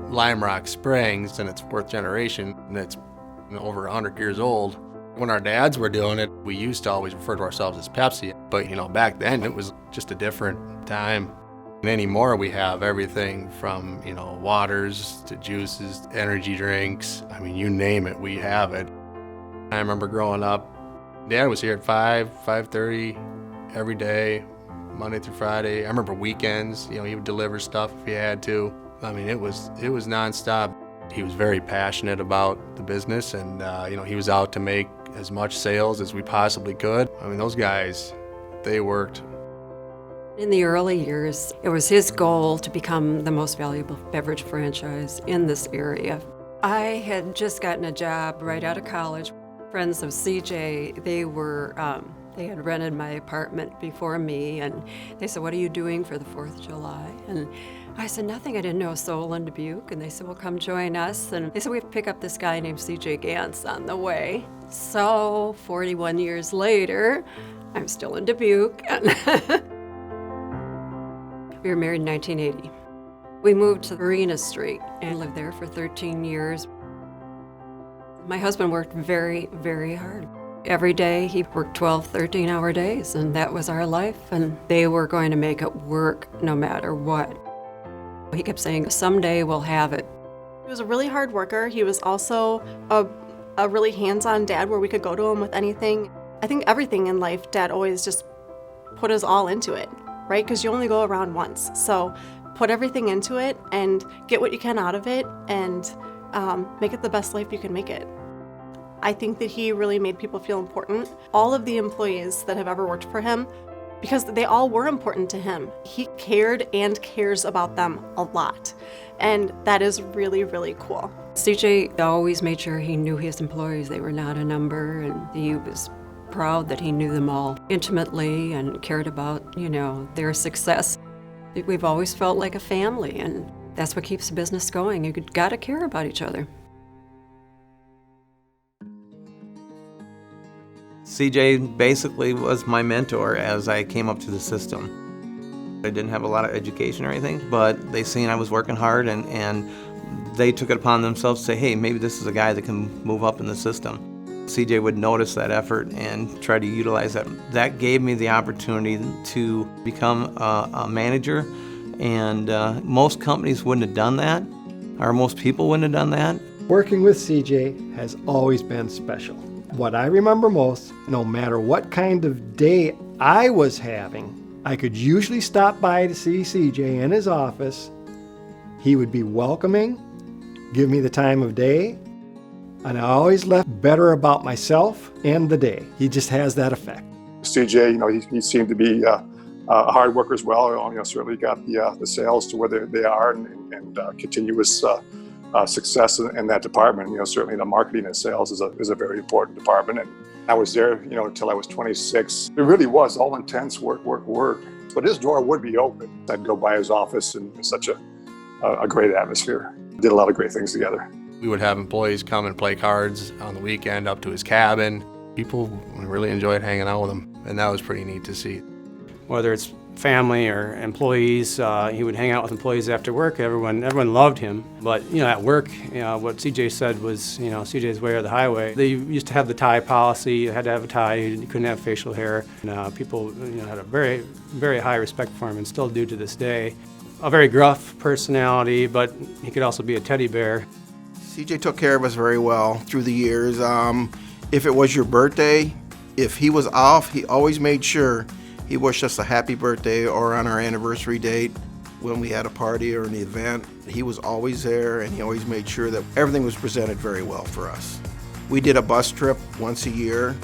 LIMEROCK Springs, and it's fourth generation, and it's over 100 years old. When our dads were doing it, we used to always refer to ourselves as Pepsi, but back then it was just a different time. And anymore we have everything from, waters to juices, energy drinks. I mean, you name it, we have it. I remember growing up, Dad was here at 5:30 every day, Monday through Friday. I remember weekends, he would deliver stuff if he had to. I mean, it was nonstop. He was very passionate about the business, and he was out to make as much sales as we possibly could. I mean, those guys, they worked. In the early years, it was his goal to become the most valuable beverage franchise in this area. I had just gotten a job right out of college. Friends of CJ, they had rented my apartment before me, and they said, "What are you doing for the 4th of July?" And I said, "Nothing, I didn't know a soul in Dubuque." And they said, "Well, come join us." And they said, "We have to pick up this guy named CJ Gantz on the way." So 41 years later, I'm still in Dubuque. We were married in 1980. We moved to Marina Street and lived there for 13 years. My husband worked very, very hard. Every day he worked 12, 13-hour days, and that was our life, and they were going to make it work no matter what. He kept saying, "Someday we'll have it." He was a really hard worker. He was also a really hands-on dad where we could go to him with anything. I think everything in life, Dad always just put us all into it, right? Because you only go around once. So put everything into it and get what you can out of it, and make it the best life you can make it. I think that he really made people feel important. All of the employees that have ever worked for him, because they all were important to him. He cared and cares about them a lot. And that is really, really cool. CJ always made sure he knew his employees. They were not a number, and he was proud that he knew them all intimately and cared about, their success. We've always felt like a family, and that's what keeps the business going. You got to care about each other. CJ basically was my mentor as I came up to the system. I didn't have a lot of education or anything, but they seen I was working hard, and they took it upon themselves to say, "Hey, maybe this is a guy that can move up in the system." CJ would notice that effort and try to utilize that. That gave me the opportunity to become a manager, and most companies wouldn't have done that, or most people wouldn't have done that. Working with CJ has always been special. What I remember most, no matter what kind of day I was having, I could usually stop by to see CJ in his office. He would be welcoming, give me the time of day, and I always left better about myself and the day. He just has that effect. CJ, he seemed to be a hard worker as well. Certainly got the sales to where they are, and continuous success in that department. Certainly the marketing and sales is a very important department. And I was there, until I was 26. It really was all intense work. But his door would be open. I'd go by his office, and such a great atmosphere. Did a lot of great things together. We would have employees come and play cards on the weekend up to his cabin. People really enjoyed hanging out with him, and that was pretty neat to see. Whether it's family or employees, he would hang out with employees after work. Everyone loved him. But at work, what CJ said was, CJ's way or the highway. They used to have the tie policy. You had to have a tie. You couldn't have facial hair. And people, had a very, very high respect for him, and still do to this day. A very gruff personality, but he could also be a teddy bear. CJ took care of us very well through the years. If it was your birthday, if he was off, he always made sure he wished us a happy birthday, or on our anniversary date when we had a party or an event. He was always there, and he always made sure that everything was presented very well for us. We did a bus trip once a year.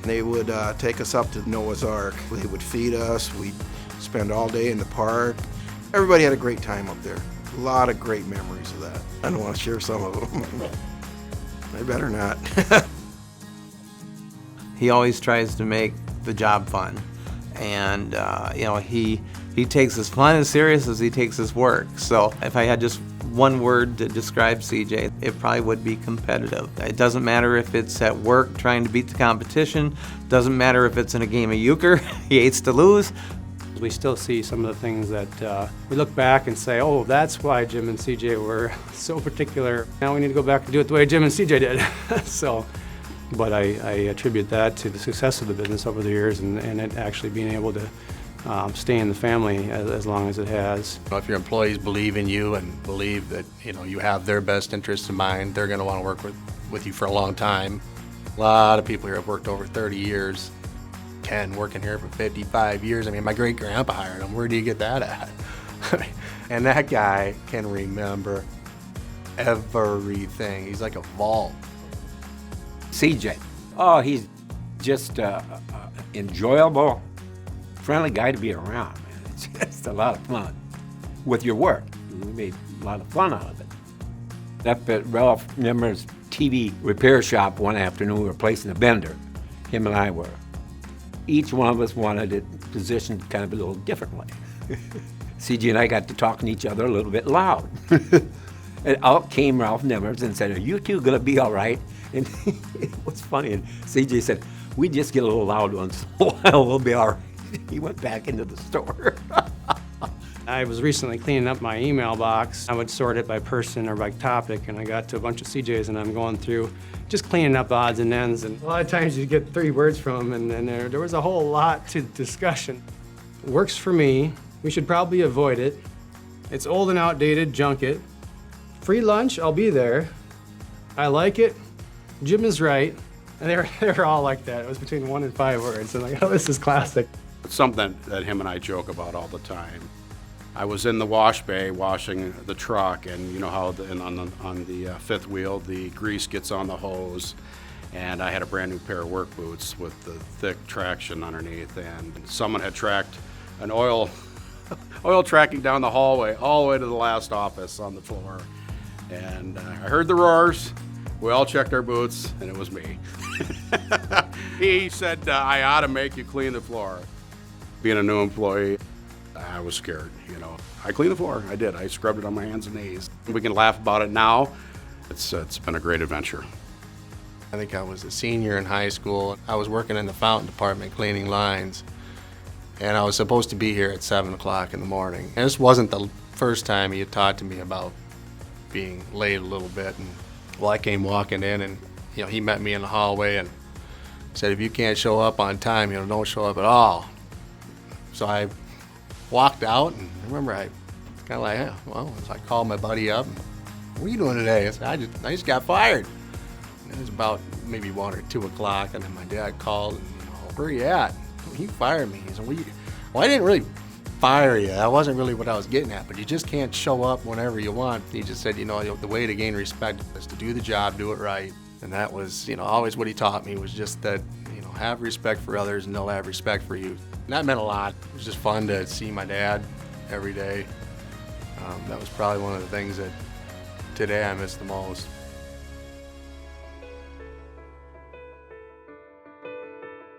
They would take us up to Noah's Ark. They would feed us. We'd spend all day in the park. Everybody had a great time up there. A lot of great memories of that. I don't want to share some of them. I better not. He always tries to make the job fun. And he takes his fun as serious as he takes his work. So if I had just one word to describe CJ, it probably would be competitive. It doesn't matter if it's at work trying to beat the competition. Doesn't matter if it's in a game of euchre. He hates to lose. We still see some of the things that we look back and say, oh, that's why Jim and CJ were so particular. Now we need to go back and do it the way Jim and CJ did. But I attribute that to the success of the business over the years and it actually being able to stay in the family as long as it has. If your employees believe in you and believe that you have their best interests in mind, they're going to want to work with you for a long time. A lot of people here have worked over 30 years. Ken working here for 55 years. I mean, my great-grandpa hired him. Where do you get that at? And that guy can remember everything. He's like a vault. CJ. Oh, he's just enjoyable, friendly guy to be around, man. It's just a lot of fun. With your work, we made a lot of fun out of it. Up at Ralph Nimmer's TV repair shop one afternoon, we were replacing a bender. Him and I were. Each one of us wanted it positioned kind of a little differently. CJ and I got to talking to each other a little bit loud. And out came Ralph Nimmers and said, are you two gonna be all right? And it was funny, and CJ said, we just get a little loud once in a while, we'll be all right. He went back into the store. I was recently cleaning up my email box. I would sort it by person or by topic, and I got to a bunch of CJs, and I'm going through just cleaning up odds and ends. And a lot of times you get 3 words from them, and there was a whole lot to discussion. Works for me. We should probably avoid it. It's old and outdated, junk it. Free lunch, I'll be there. I like it. Jim is right. And they were all like that. It was between 1 and 5 words. And like, oh, this is classic. It's something that him and I joke about all the time. I was in the wash bay washing the truck, and you know how on the fifth wheel the grease gets on the hose, and I had a brand new pair of work boots with the thick traction underneath, and someone had tracked an oil tracking down the hallway all the way to the last office on the floor, and I heard the roars. We all checked our boots, and it was me. He said, I ought to make you clean the floor. Being a new employee, I was scared, I cleaned the floor, I did. I scrubbed it on my hands and knees. We can laugh about it now. It's been a great adventure. I think I was a senior in high school. I was working in the fountain department cleaning lines, and I was supposed to be here at 7 o'clock in the morning. And this wasn't the first time he had talked to me about being late a little bit. And well, I came walking in, and he met me in the hallway and said, if you can't show up on time, don't show up at all. So I walked out, and I remember I kind of like, yeah, well, so I called my buddy up. What are you doing today? I said, I just got fired. And it was about maybe 1 or 2 o'clock, and then my dad called, and where are you at? He fired me. He said, well, I didn't really fire you. That wasn't really what I was getting at, but you just can't show up whenever you want. He just said, the way to gain respect is to do the job, do it right. And that was, always what he taught me was just that, have respect for others and they'll have respect for you. And that meant a lot. It was just fun to see my dad every day. That was probably one of the things that today I miss the most.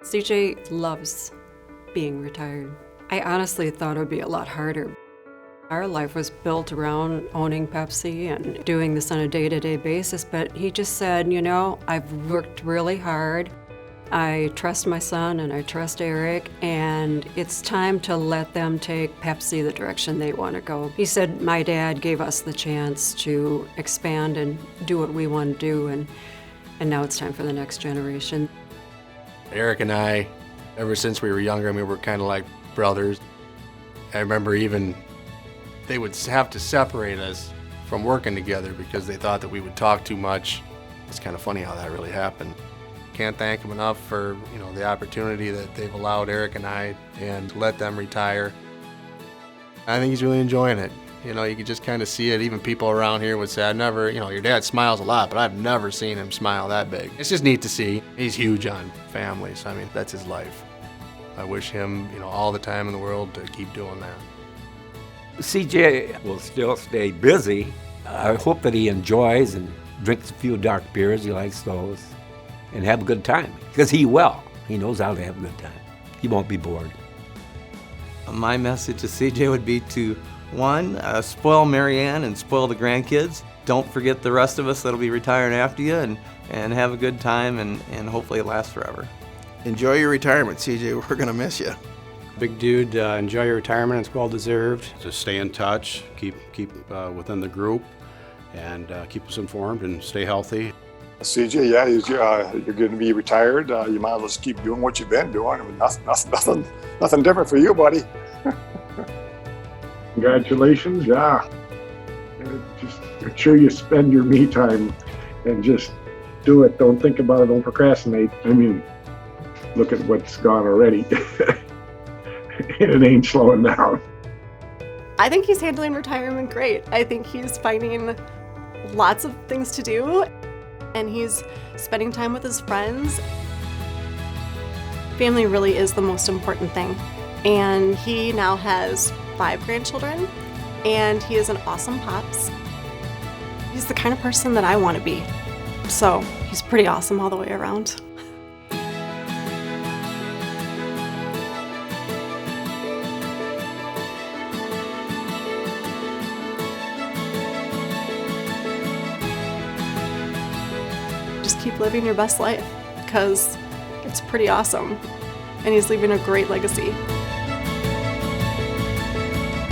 CJ loves being retired. I honestly thought it would be a lot harder. Our life was built around owning Pepsi and doing this on a day-to-day basis, but he just said, I've worked really hard. I trust my son and I trust Eric, and it's time to let them take Pepsi the direction they want to go. He said my dad gave us the chance to expand and do what we want to do, and now it's time for the next generation. Eric and I, ever since we were younger, we were kind of like brothers. I remember even they would have to separate us from working together because they thought that we would talk too much. It's kind of funny how that really happened. Can't thank them enough for the opportunity that they've allowed Eric and I and let them retire. I think he's really enjoying it. You could just kind of see it. Even people around here would say, I've never, your dad smiles a lot, but I've never seen him smile that big. It's just neat to see. He's huge on families. I mean, that's his life. I wish him, all the time in the world to keep doing that. CJ will still stay busy. I hope that he enjoys and drinks a few dark beers. He likes those. And have a good time, because he will. He knows how to have a good time. He won't be bored. My message to CJ would be to, one, spoil Marianne and spoil the grandkids. Don't forget the rest of us that'll be retiring after you, and have a good time, and hopefully it lasts forever. Enjoy your retirement, CJ. We're going to miss you. Big dude, enjoy your retirement. It's well deserved. To stay in touch, keep within the group, and keep us informed and stay healthy. CJ, yeah, you're going to be retired. You might as well just keep doing what you've been doing. I mean, nothing different for you, buddy. Congratulations, yeah. Just make sure you spend your me time and just do it. Don't think about it. Don't procrastinate. I mean, look at what's gone already. It ain't slowing down. I think he's handling retirement great. I think he's finding lots of things to do, and he's spending time with his friends. Family really is the most important thing. And he now has 5 grandchildren, and he is an awesome pops. He's the kind of person that I want to be. So he's pretty awesome all the way around. Just keep living your best life, because it's pretty awesome, and he's leaving a great legacy.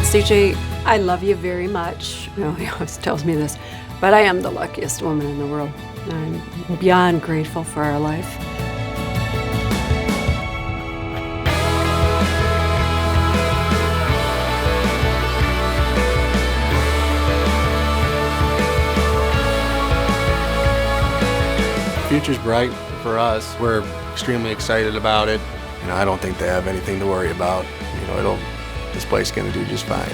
CJ, I love you very much. You know, he always tells me this, but I am the luckiest woman in the world. I'm beyond grateful for our life. Future's bright for us. We're extremely excited about it. I don't think they have anything to worry about. This place is going to do just fine.